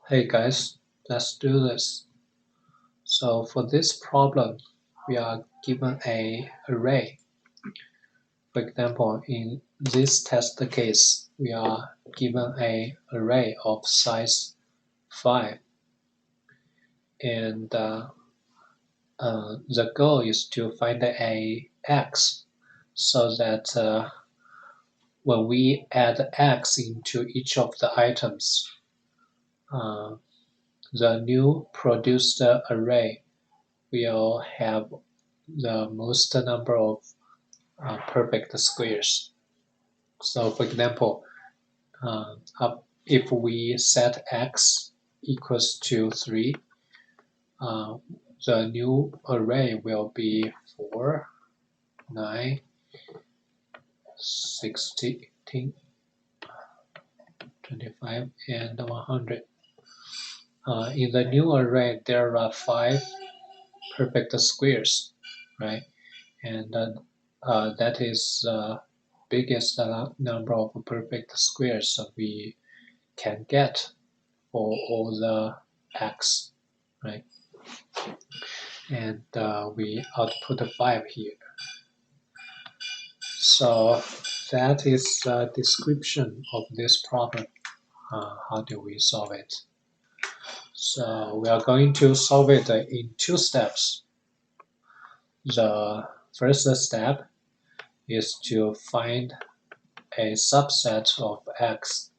Hey guys, let's do this. So for this problem, we are given an array. For example, in this test case, we are given an array of size 5. And the goal is to find a x so that when we add x into each of the items, the new produced array will have the most number of perfect squares. So for example, if we set x equals to 3, the new array will be 4, 9, 16, 25, and 100. In the new array, there are 5 perfect squares, right? And that is the biggest number of perfect squares we can get for all the x, right? And we output 5 here. So that is the description of this problem. How do we solve it? So we are going to solve it in 2 steps. The first step is to find a subset of x,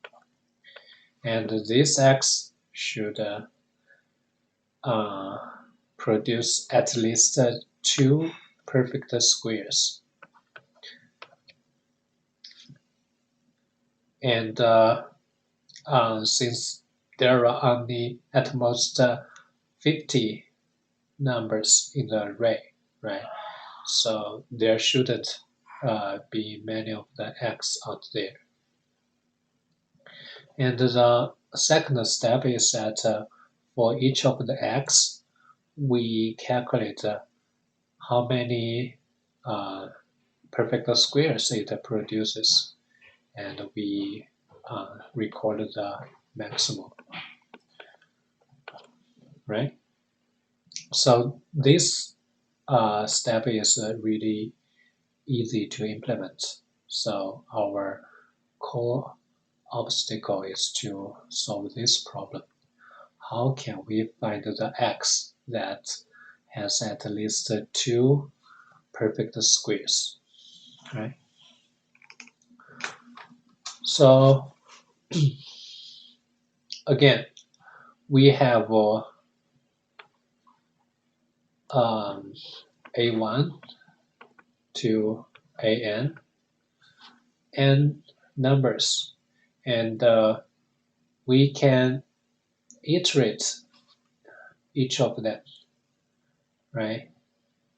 and this x should produce at least 2 perfect squares. And since there are only at most 50 numbers in the array, right? So there shouldn't be many of the x out there. And the second step is that for each of the x, we calculate how many perfect squares it produces, and we record the maximum, right? So this step is really easy to implement. So our core obstacle is to solve this problem. How can we find the x that has at least 2 perfect squares, right? So again, we have A1 to n numbers, and we can iterate each of them, right?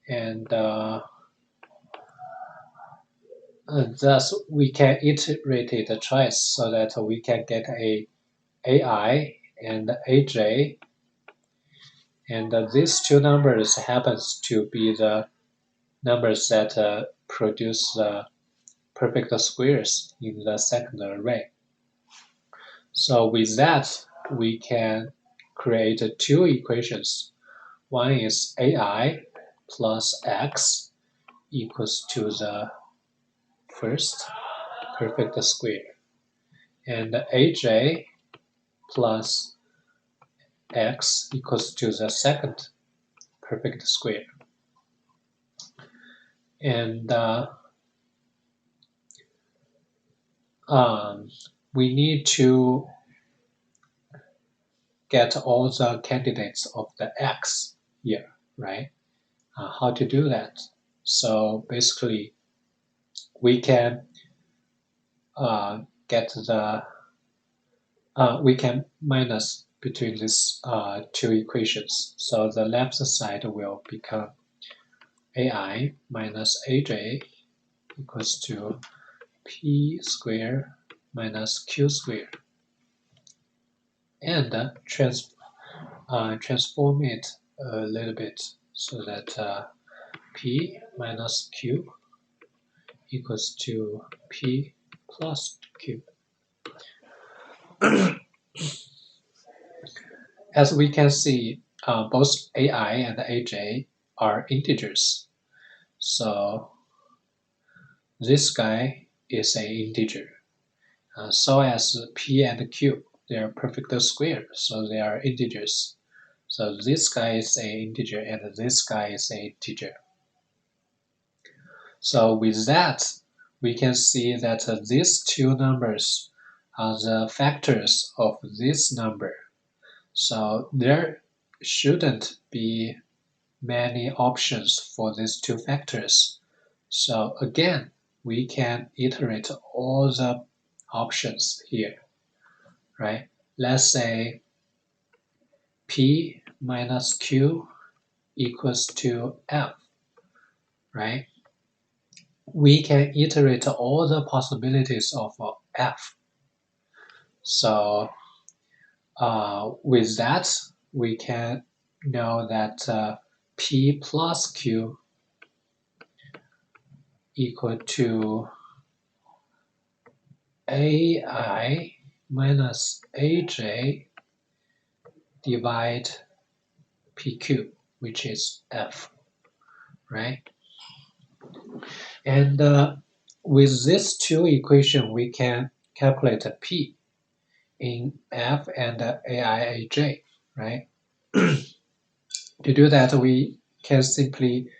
And thus we can iterate it twice so that we can get a AI and AJ, and these 2 numbers happens to be the numbers that produce perfect squares in the second array. So with that, we can create 2 equations. One is AI plus x equals to the first perfect square, and AJ plus x equals to the second perfect square. And we need to get all the candidates of the x here, right? How to do that? So basically, we can get the we can minus between these 2 equations. So the left side will become AI minus AJ equals to P squared minus Q squared. And transform it a little bit so that P minus Q equals to P plus Q. as we can see, both AI and AJ are integers. So this guy is an integer. So as P and Q, they are perfect square, so they are integers. So this guy is an integer and this guy is an integer. So with that, we can see that these two numbers are the factors of this number. So there shouldn't be many options for these two factors. So again, we can iterate all the options here, right? Let's say P minus Q equals to F, right? We can iterate all the possibilities of F. So with that, we can know that P plus Q equal to AI minus AJ divide PQ, which is F, right? And with these two equations, we can calculate P in F and AIAJ, right? To do that, we can simply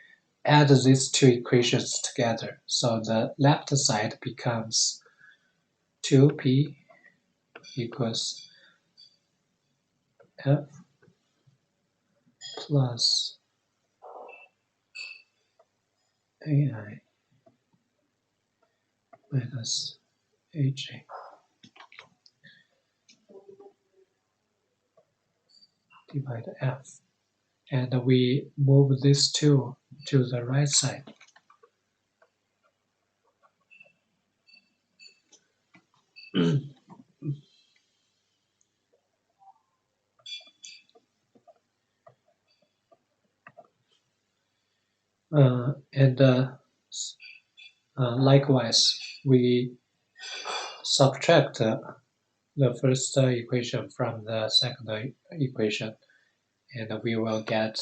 add these two equations together. So the left side becomes 2P equals F plus AI minus AJ divided F. And we move this two to the right side. And likewise, we subtract the first equation from the second equation, and we will get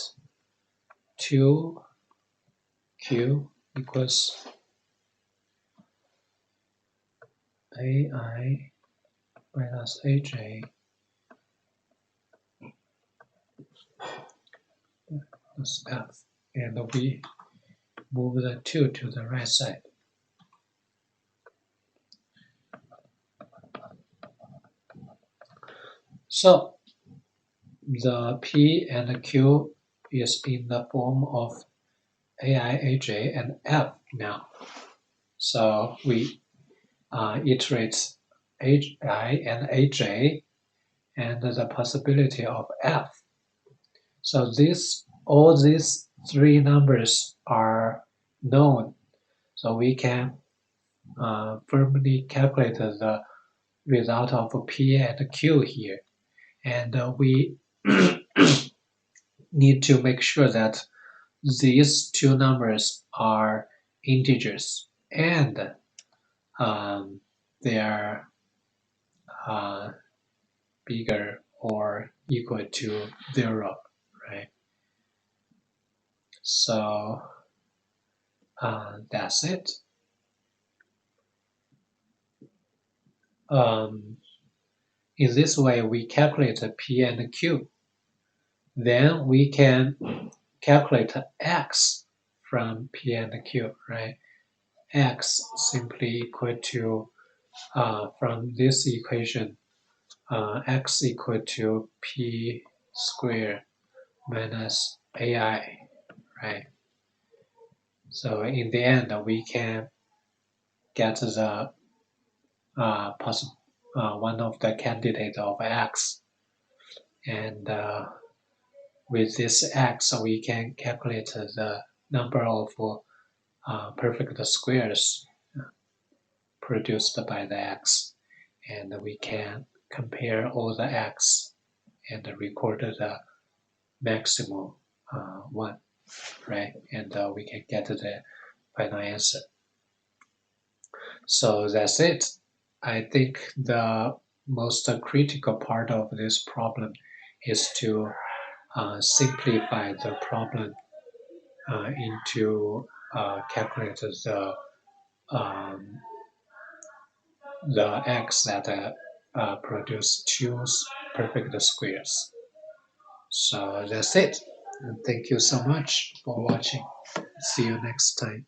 2Q equals AI minus AJ plus F. And we move the 2 to the right side. So the P and Q is in the form of AI, AJ, and F now. So we iterate AI and AJ and the possibility of F. So all these three numbers are known. So we can firmly calculate the result of P and Q here. And we need to make sure that these two numbers are integers and they are bigger or equal to 0, right? So that's it. In this way, we calculate P and Q. Then we can calculate X from P and Q, right? X simply equal to, from this equation, X equal to P squared minus AI, right? So in the end, we can get the one of the candidate of X, and with this X, we can calculate the number of perfect squares produced by the X, and we can compare all the X and record the maximum one, right? And we can get the final answer. So that's it. I think the most critical part of this problem is to simplify the problem into calculate um, the x that produce two perfect squares. So that's it. And thank you so much for watching. See you next time.